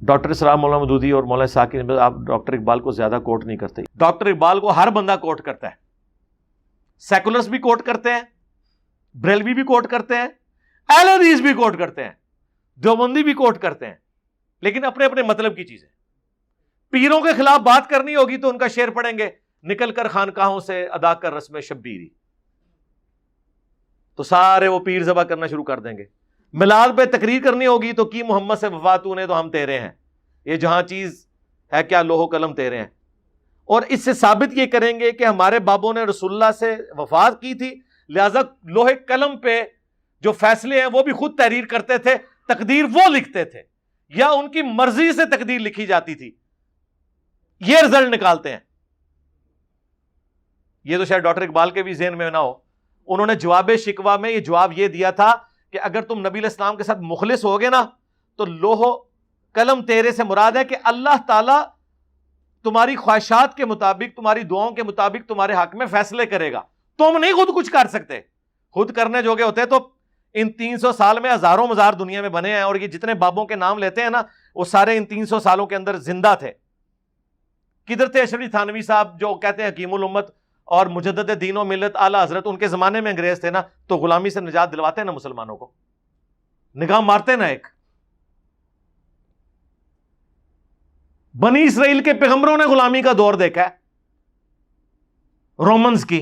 Doctor اسرار مولانا مودودی اور مولانا ساکی نے آپ ڈاکٹر اقبال کو زیادہ کوٹ نہیں کرتے. ڈاکٹر اقبال کو ہر بندہ کوٹ کرتا ہے. سیکولرز بھی کوٹ کرتے ہیں, بریلوی بھی کوٹ کرتے ہیں, اہل حدیث بھی کوٹ کرتے ہیں, دیوبندی بھی کوٹ کرتے ہیں, لیکن اپنے اپنے مطلب کی چیزیں. پیروں کے خلاف بات کرنی ہوگی تو ان کا شعر پڑھیں گے, نکل کر خانقاہوں سے ادا کر رسم شبیری, تو سارے وہ پیر ذبح کرنا شروع کر دیں گے. میلاد پہ تقریر کرنی ہوگی تو کی محمد سے وفا تو نے تو ہم تیرے ہیں, یہ جہاں چیز ہے کیا لوح و قلم تیرے ہیں. اور اس سے ثابت یہ کریں گے کہ ہمارے بابوں نے رسول اللہ سے وفات کی تھی, لہذا لوح قلم پہ جو فیصلے ہیں وہ بھی خود تحریر کرتے تھے, تقدیر وہ لکھتے تھے یا ان کی مرضی سے تقدیر لکھی جاتی تھی. یہ رزلٹ نکالتے ہیں. یہ تو شاید ڈاکٹر اقبال کے بھی ذہن میں نہ ہو. انہوں نے جواب شکوہ میں یہ جواب یہ دیا تھا کہ اگر تم نبی علیہ السلام کے ساتھ مخلص ہوگے نا تو لوح قلم تیرے سے مراد ہے کہ اللہ تعالیٰ تمہاری خواہشات کے مطابق, تمہاری دعاؤں کے مطابق تمہارے حق میں فیصلے کرے گا. تم نہیں خود کچھ کر سکتے. خود کرنے جوگے ہوتے تو ان 300 سال میں ہزاروں مزار دنیا میں بنے ہیں, اور یہ جتنے بابوں کے نام لیتے ہیں نا وہ سارے ان 300 سالوں کے اندر زندہ تھے. کدھر تھے اشرفی تھانوی صاحب جو کہتے ہیں حکیم الامت اور مجدد دین و ملت اعلیٰ حضرت, ان کے زمانے میں انگریز تھے نا تو غلامی سے نجات دلواتے ہیں نا مسلمانوں کو, نگاہ مارتے نا. ایک بنی اسرائیل کے پیغمبروں نے غلامی کا دور دیکھا ہے, رومنز کی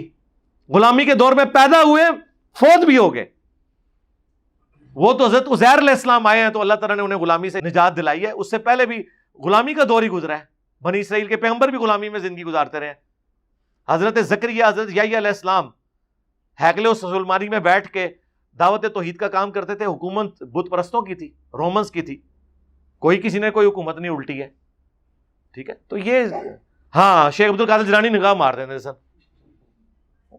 غلامی کے دور میں پیدا ہوئے, فوت بھی ہو گئے. وہ تو حضرت عزیر علیہ السلام آئے ہیں تو اللہ تعالیٰ نے انہیں غلامی سے نجات دلائی ہے. اس سے پہلے بھی غلامی کا دور ہی گزرا ہے. بنی اسرائیل کے پیغمبر بھی غلامی میں زندگی گزارتے رہے ہیں. حضرت زکریا, حضرت یحییٰ علیہ السلام ہیکل سلیمانی میں بیٹھ کے دعوت توحید کا کام کرتے تھے. حکومت بت پرستوں کی تھی, رومنز کی تھی. کوئی کسی نے کوئی حکومت نہیں الٹی ہے. ٹھیک ہے, تو یہ ہاں شیخ عبد القادر جیلانی نگاہ مار دیتے سب,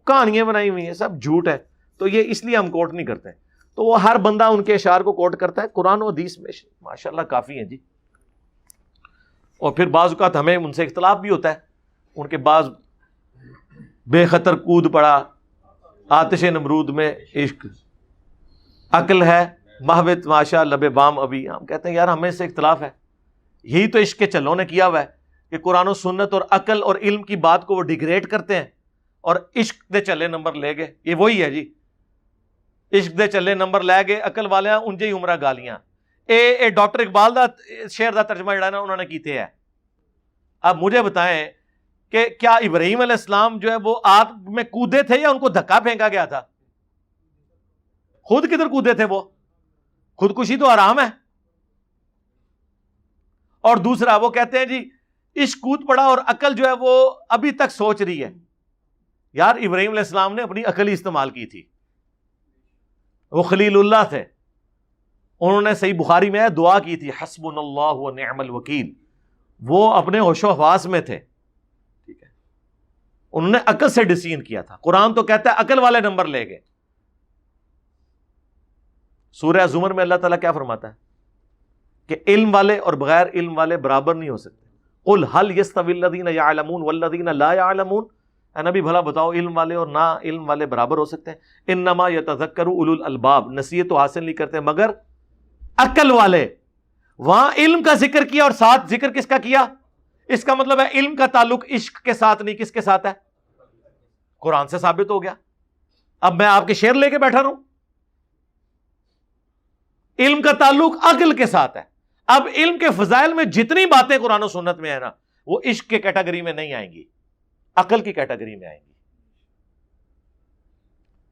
کہانیاں بنائی ہوئی ہیں, سب جھوٹ ہے. تو یہ اس لیے ہم کوٹ نہیں کرتے. تو وہ ہر بندہ ان کے اشعار کو کوٹ کرتا ہے. قرآن و حدیث میں ماشاءاللہ کافی ہیں جی. اور پھر بعض اوقات ہمیں ان سے اختلاف بھی ہوتا ہے. ان کے بعض بے خطر کود پڑا آتش نمرود میں عشق, عقل ہے محو تماشا لب بام ابھی. ہم کہتے ہیں یار ہمیں اس سے اختلاف ہے. یہی تو عشق کے چلوں نے کیا ہوا ہے کہ قرآن و سنت اور عقل اور علم کی بات کو وہ ڈیگریڈ کرتے ہیں اور عشق دے چلے نمبر لے گئے. یہ وہی ہے جی, عشق دے چلے نمبر لے گئے عقل والے انجے ہی عمرہ گالیاں. اے ڈاکٹر اقبال دا شعر دا ترجمہ جڑا نا انہوں نے کیتے ہے. اب مجھے بتائیں کہ کیا ابراہیم علیہ السلام جو ہے وہ آگ میں کودے تھے یا ان کو دھکا پھینکا گیا تھا؟ خود کدھر کودے تھے وہ؟ خودکشی تو حرام ہے. اور دوسرا وہ کہتے ہیں جی عشق کود پڑا اور عقل جو ہے وہ ابھی تک سوچ رہی ہے. یار ابراہیم علیہ السلام نے اپنی عقل ہی استعمال کی تھی. وہ خلیل اللہ تھے. انہوں نے صحیح بخاری میں دعا کی تھی حسبنا اللہ و نعم الوکیل. وہ اپنے ہوش و حواس میں تھے. ٹھیک ہے, انہوں نے عقل سے ڈسیژن کیا تھا. قرآن تو کہتا ہے عقل والے نمبر لے گئے. سورہ زمر میں اللہ تعالیٰ کیا فرماتا ہے کہ علم والے اور بغیر علم والے برابر نہیں ہو سکتے. قل هل يستوي الذين يعلمون والذين لا يعلمون. اے نبی بھلا بتاؤ علم والے اور نا علم والے برابر ہو سکتے ہیں؟ انما يتذكر اولو الالباب. نصیحت تو حاصل نہیں کرتے مگر عقل والے. وہاں علم کا ذکر کیا اور ساتھ ذکر کس کا کیا؟ اس کا مطلب ہے علم کا تعلق عشق کے ساتھ نہیں, کس کے ساتھ ہے؟ قرآن سے ثابت ہو گیا. اب میں آپ کے شعر لے کے بیٹھا رہوں. علم کا تعلق عقل کے ساتھ ہے. اب علم کے فضائل میں جتنی باتیں قرآن و سنت میں ہے نا وہ عشق کے کیٹیگری میں نہیں آئیں گی, عقل کی کیٹیگری میں آئیں گی.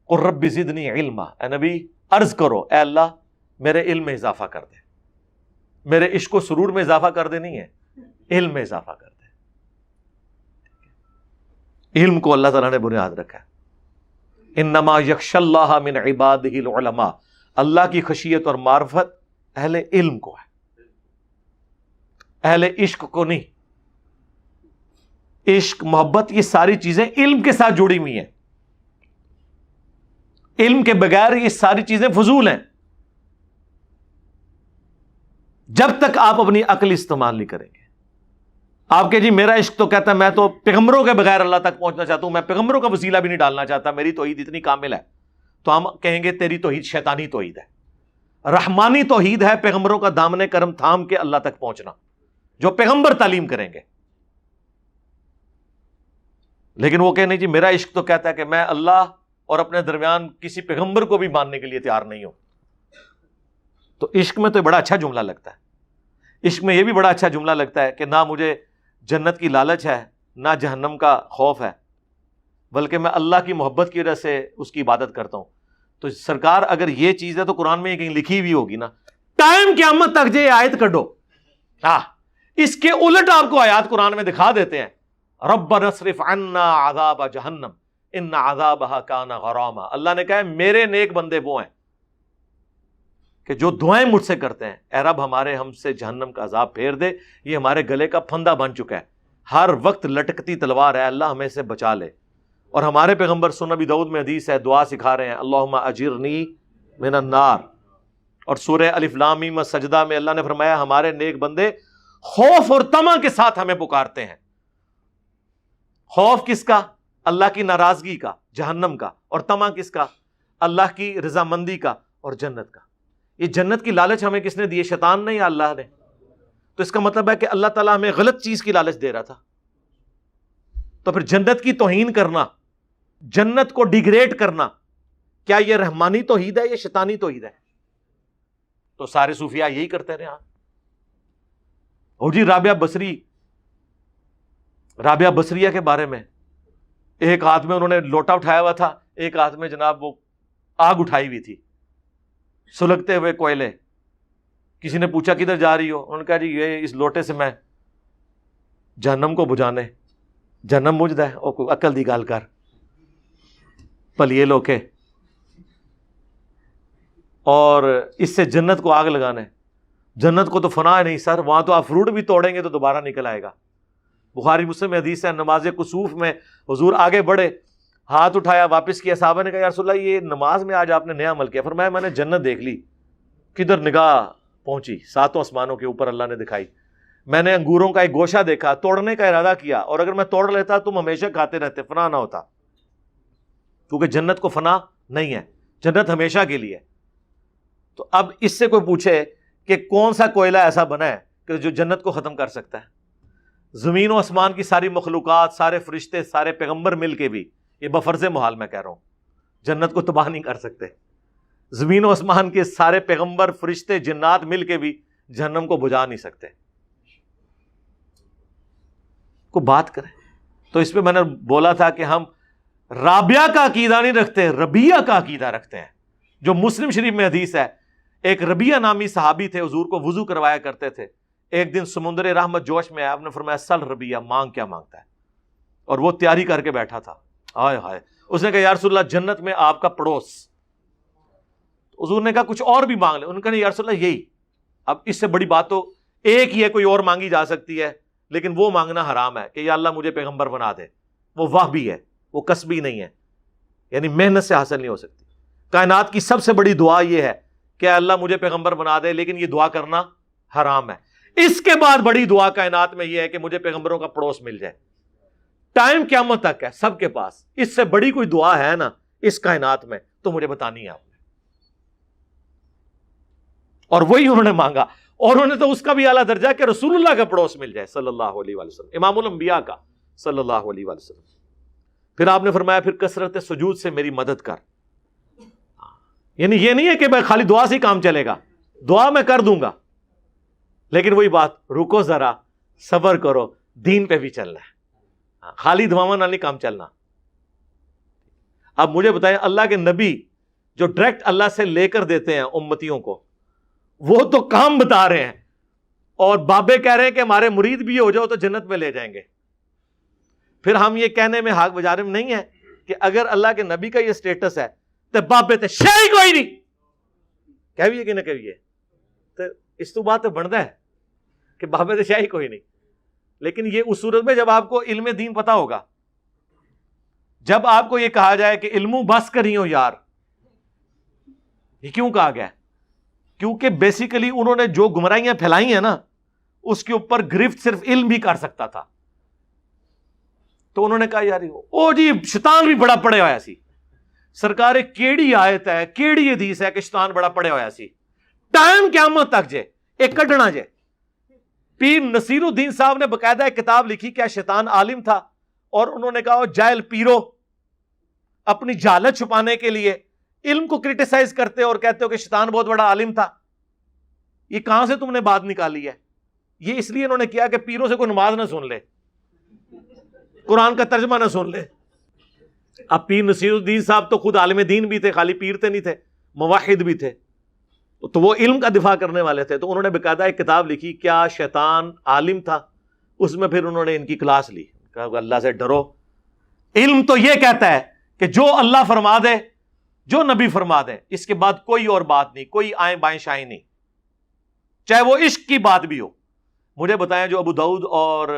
قل رب زدنی علما. اے نبی عرض کرو اے اللہ میرے علم میں اضافہ کر دے. میرے عشق و سرور میں اضافہ کر دے نہیں ہے, علم میں اضافہ کر دے. علم کو اللہ تعالیٰ نے بنیاد رکھا ہے. انما یخشی اللہ من عبادہ العلماء. اللہ کی خشیت اور معرفت اہل علم کو ہے, اہل عشق کو نہیں. عشق محبت یہ ساری چیزیں علم کے ساتھ جڑی ہوئی ہیں. علم کے بغیر یہ ساری چیزیں فضول ہیں جب تک آپ اپنی عقل استعمال نہیں کریں گے. آپ کے جی میرا عشق تو کہتا ہے میں تو پیغمبروں کے بغیر اللہ تک پہنچنا چاہتا ہوں, میں پیغمبروں کا وسیلہ بھی نہیں ڈالنا چاہتا, میری توحید اتنی کامل ہے. تو ہم کہیں گے تیری توحید شیطانی توحید ہے. رحمانی توحید ہے پیغمبروں کا دامن کرم تھام کے اللہ تک پہنچنا، جو پیغمبر تعلیم کریں گے. لیکن وہ کہ نہیں جی میرا عشق تو کہتا ہے کہ میں اللہ اور اپنے درمیان کسی پیغمبر کو بھی ماننے کے لیے تیار نہیں ہوں. تو عشق میں تو بڑا اچھا جملہ لگتا ہے، عشق میں یہ بھی بڑا اچھا جملہ لگتا ہے کہ نہ مجھے جنت کی لالچ ہے نہ جہنم کا خوف ہے، بلکہ میں اللہ کی محبت کی وجہ سے اس کی عبادت کرتا ہوں. تو سرکار اگر یہ چیز ہے تو قرآن میں یہ کہیں لکھی ہوئی ہوگی نا. ٹائم قیامت تک جو آیت کڈو، اس کے الٹ آپ کو آیات قرآن میں دکھا دیتے ہیں. ربنا اصرف عنا عذاب جہنم ان عذابها کان غراما. اللہ نے کہا ہے میرے نیک بندے وہ ہیں کہ جو دعائیں مجھ سے کرتے ہیں، اے رب ہم سے جہنم کا عذاب پھیر دے، یہ ہمارے گلے کا پھندا بن چکا ہے، ہر وقت لٹکتی تلوار ہے، اللہ ہمیں سے بچا لے. اور ہمارے پیغمبر سنن نبی داؤد میں حدیث ہے، دعا سکھا رہے ہیں اللہم اجرنی من النار. اور سورہ الف لام میم سجدہ میں اللہ نے فرمایا ہمارے نیک بندے خوف اور طمع کے ساتھ ہمیں پکارتے ہیں. خوف کس کا؟ اللہ کی ناراضگی کا، جہنم کا. اور طمع کس کا؟ اللہ کی رضامندی کا اور جنت کا. یہ جنت کی لالچ ہمیں کس نے دی؟ شیطان نے یا اللہ نے؟ تو اس کا مطلب ہے کہ اللہ تعالیٰ ہمیں غلط چیز کی لالچ دے رہا تھا. تو پھر جنت کی توہین کرنا، جنت کو ڈیگریڈ کرنا، کیا یہ رحمانی توحید ہے یا شیطانی توحید ہے؟ تو سارے صوفیاء یہی کرتے رہے. اور جی رابعہ بصریہ کے بارے میں ایک ہاتھ میں انہوں نے لوٹا اٹھایا ہوا تھا، ایک ہاتھ میں جناب وہ آگ اٹھائی ہوئی تھی، سلگتے ہوئے کوئلے. کسی نے پوچھا کدھر جا رہی ہو؟ انہوں نے کہا جی یہ اس لوٹے سے میں جہنم کو بجھانے. جہنم بجھدا ہے او کوئی عقل دی گل کر پلیے لوکے، اور اس سے جنت کو آگ لگانا ہے. جنت کو تو فنا ہے نہیں سر، وہاں تو آپ فروٹ بھی توڑیں گے تو دوبارہ نکل آئے گا. بخاری مسلم میں حدیث ہے، نماز کسوف میں حضور آگے بڑھے، ہاتھ اٹھایا، واپس کیا. صحابہ نے کہا یا رسول اللہ یہ نماز میں آج آپ نے نیا عمل کیا. فرمایا میں نے جنت دیکھ لی. کدھر نگاہ پہنچی؟ ساتوں آسمانوں کے اوپر اللہ نے دکھائی. میں نے انگوروں کا ایک گوشہ دیکھا، توڑنے کا ارادہ کیا، اور اگر میں توڑ لیتا تم ہمیشہ کھاتے رہتے، فنا نہ ہوتا. کیونکہ جنت کو فنا نہیں ہے، جنت ہمیشہ کے لیے. تو اب اس سے کوئی پوچھے کہ کون سا کوئلہ ایسا بنا ہے کہ جو جنت کو ختم کر سکتا ہے؟ زمین و آسمان کی ساری مخلوقات، سارے فرشتے، سارے پیغمبر مل کے بھی، یہ بفرض محال میں کہہ رہا ہوں، جنت کو تباہ نہیں کر سکتے. زمین و آسمان کے سارے پیغمبر، فرشتے، جنات مل کے بھی جہنم کو بجھا نہیں سکتے. کو بات کریں تو اس پہ میں نے بولا تھا کہ ہم رابعہ کا عقیدہ نہیں رکھتے، ربیہ کا عقیدہ رکھتے ہیں. جو مسلم شریف میں حدیث ہے، ایک ربیہ نامی صحابی تھے، حضور کو وضو کروایا کرتے تھے. ایک دن سمندر رحمت جوش میں آیا، آپ نے فرمایا سل ربیہ، مانگ کیا مانگتا ہے؟ اور وہ تیاری کر کے بیٹھا تھا. ہائے ہائے، اس نے کہا یا رسول اللہ جنت میں آپ کا پڑوس. حضور نے کہا کچھ اور بھی مانگ لے. انہوں نے کہا یا رسول اللہ یہی. اب اس سے بڑی بات تو ایک ہی ہے، کوئی اور مانگی جا سکتی ہے، لیکن وہ مانگنا حرام ہے کہ یا اللہ مجھے پیغمبر بنا دے. وہ وہبی ہے، وہ کسبی نہیں ہے، یعنی محنت سے حاصل نہیں ہو سکتی. کائنات کی سب سے بڑی دعا یہ ہے کہ اللہ مجھے پیغمبر بنا دے، لیکن یہ دعا کرنا حرام ہے. اس کے بعد بڑی دعا کائنات میں یہ ہے کہ مجھے پیغمبروں کا پڑوس مل جائے. ٹائم قیامت تک ہے سب کے پاس. اس سے بڑی کوئی دعا ہے نا اس کائنات میں تو مجھے بتانی ہے آپ نے. اور وہی انہوں نے مانگا، اور انہوں نے تو اس کا بھی اعلیٰ درجہ کہ رسول اللہ کا پڑوس مل جائے صلی اللہ علیہ وآلہ وسلم، امام الانبیاء کا صلی اللہ علیہ وآلہ وسلم. پھر آپ نے فرمایا پھر کثرت سجود سے میری مدد کر. یعنی یہ نہیں ہے کہ میں خالی دعا سے ہی کام چلے گا، دعا میں کر دوں گا، لیکن وہی بات، رکو ذرا، صبر کرو، دین پہ بھی چلنا ہے، خالی دعاواں نہ نہیں کام چلنا. اب مجھے بتائیں اللہ کے نبی جو ڈائریکٹ اللہ سے لے کر دیتے ہیں امتیوں کو، وہ تو کام بتا رہے ہیں، اور بابے کہہ رہے ہیں کہ ہمارے مرید بھی ہو جاؤ تو جنت میں لے جائیں گے. پھر ہم یہ کہنے میں حق بجارے میں نہیں ہے کہ اگر اللہ کے نبی کا یہ سٹیٹس ہے تو بابے تے شے کوئی نہیں کہویے کہ نہ کہویے، تو اس تو بات تو بنتا ہے کہ بابے تے شے کوئی نہیں. لیکن یہ اس صورت میں جب آپ کو علم دین پتا ہوگا، جب آپ کو یہ کہا جائے کہ علموں بس کری ہو یار. یہ کیوں کہا گیا؟ کیونکہ بیسیکلی انہوں نے جو گمراہیاں پھیلائی ہیں نا، اس کے اوپر گرفت صرف علم بھی کر سکتا تھا. تو انہوں نے کہا یار او جی شیطان بھی بڑا پڑے ہویا سی. سرکار کیڑی آیت ہے، کیڑی حدیث ہے کہ شیطان بڑا پڑے ہویا سی؟ ٹائم قیامت تک جے ایک کڈنا جے. پیر نصیر الدین صاحب نے باقاعدہ ایک کتاب لکھی کیا شیطان عالم تھا, اور انہوں نے کہا جاہل پیرو اپنی جہالت چھپانے کے لیے علم کو کرٹیسائز کرتے ہو اور کہتے ہو کہ شیطان بہت بڑا عالم تھا. یہ کہاں سے تم نے بات نکالی ہے؟ یہ اس لیے انہوں نے کیا کہ پیروں سے کوئی نماز نہ سن لے, قرآن کا ترجمہ نہ سن لے. اب پیر نصیر الدین صاحب تو خود عالم دین بھی تھے, خالی پیر تے نہیں تھے, موحد بھی تھے, تو وہ علم کا دفاع کرنے والے تھے. تو انہوں نے باقاعدہ ایک کتاب لکھی کیا شیطان عالم تھا, اس میں پھر انہوں نے ان کی کلاس لی, کہا اللہ سے ڈرو. علم تو یہ کہتا ہے کہ جو اللہ فرما دے, جو نبی فرما دے, اس کے بعد کوئی اور بات نہیں, کوئی آئیں بائیں شائیں نہیں, چاہے وہ عشق کی بات بھی ہو. مجھے بتائیں جو ابو داؤد اور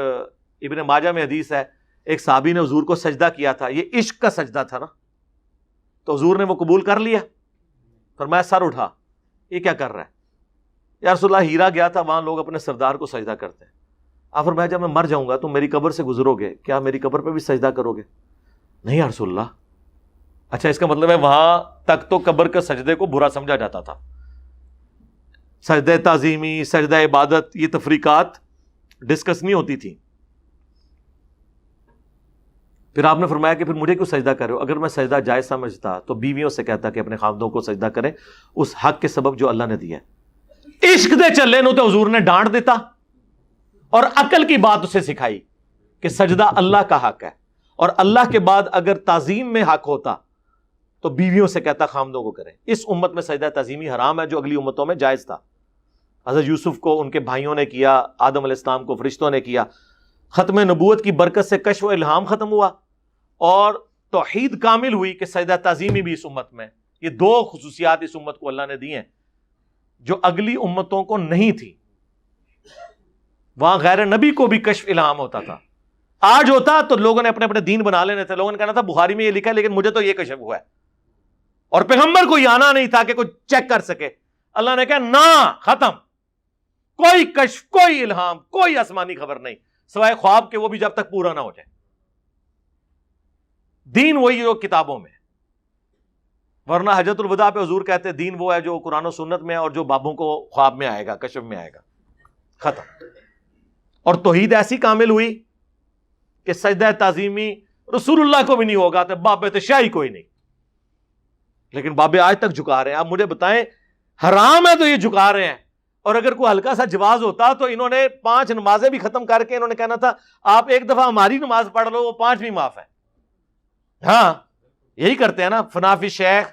ابن ماجہ میں حدیث ہے, ایک صحابی نے حضور کو سجدہ کیا تھا, یہ عشق کا سجدہ تھا نا, تو حضور نے وہ قبول کر لیا. فرمایا سر اٹھا, یہ کیا کر رہا ہے؟ یا رسول اللہ ہیرا گیا تھا, وہاں لوگ اپنے سردار کو سجدہ کرتے ہیں. آپ فرمایا جب میں مر جاؤں گا تو میری قبر سے گزرو گے, کیا میری قبر پہ بھی سجدہ کرو گے؟ نہیں یا رسول اللہ. اچھا اس کا مطلب ہے وہاں تک تو قبر کے سجدے کو برا سمجھا جاتا تھا. سجدہ تعظیمی, سجدہ عبادت, یہ تفریقات ڈسکس نہیں ہوتی تھی. پھر آپ نے فرمایا کہ پھر مجھے کیوں سجدہ کرے ہو؟ اگر میں سجدہ جائز سمجھتا تو بیویوں سے کہتا کہ اپنے خاوندوں کو سجدہ کریں اس حق کے سبب جو اللہ نے دیا ہے. عشق دے چلے نو تو حضور نے ڈانٹ دیتا اور عقل کی بات اسے سکھائی کہ سجدہ اللہ کا حق ہے, اور اللہ کے بعد اگر تعظیم میں حق ہوتا تو بیویوں سے کہتا خاوندوں کو کریں. اس امت میں سجدہ تعظیمی حرام ہے جو اگلی امتوں میں جائز تھا. حضرت یوسف کو ان کے بھائیوں نے کیا, آدم علیہ السلام کو فرشتوں نے کیا. ختم نبوت کی برکت سے کشف و الہام ختم ہوا اور توحید کامل ہوئی کہ سجدہ تعظیمی بھی اس امت میں. یہ دو خصوصیات اس امت کو اللہ نے دی ہیں جو اگلی امتوں کو نہیں تھی. وہاں غیر نبی کو بھی کشف الہام ہوتا تھا. آج ہوتا تو لوگوں نے اپنے اپنے دین بنا لینے تھے. لوگوں نے کہنا تھا بخاری میں یہ لکھا ہے لیکن مجھے تو یہ کشف ہوا ہے, اور پیغمبر کو یہ آنا نہیں تھا کہ کوئی چیک کر سکے. اللہ نے کہا نہ, ختم, کوئی کشف, کوئی الہام, کوئی آسمانی خبر نہیں سوائے خواب کے, وہ بھی جب تک پورا نہ ہو جائے. دین وہی جو کتابوں میں, ورنہ حجۃ الوداع پہ حضور کہتے دین وہ ہے جو قرآن و سنت میں اور جو بابوں کو خواب میں آئے گا, کشف میں آئے گا, ختم. اور توحید ایسی کامل ہوئی کہ سجدہ تعظیمی رسول اللہ کو بھی نہیں ہوگا تو بابے تو شاہی کوئی نہیں, لیکن بابے آج تک جھکا رہے ہیں. آپ مجھے بتائیں حرام ہے تو یہ جھکا رہے ہیں, اور اگر کوئی ہلکا سا جواز ہوتا تو انہوں نے 5 نمازیں بھی ختم کر کے انہوں نے کہنا تھا آپ ایک دفعہ ہماری نماز پڑھ لو, وہ 5 بھی معاف ہے. ہاں یہی کرتے ہیں نا, فنافی شیخ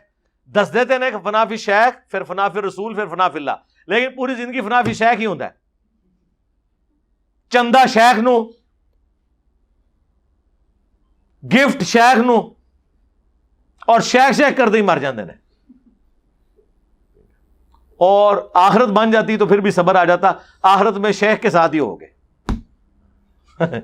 10 دیتے ہیں, فنافی شیخ, پھر فنافی رسول, پھر فنافی اللہ, لیکن پوری زندگی فنافی شیخ ہی ہوتا ہے. چندہ شیخ نو, گفٹ شیخ نو, اور شیخ کر دے مر جاندے نے, اور آخرت بن جاتی تو پھر بھی صبر آ جاتا, آخرت میں شیخ کے ساتھ ہی ہو گئے.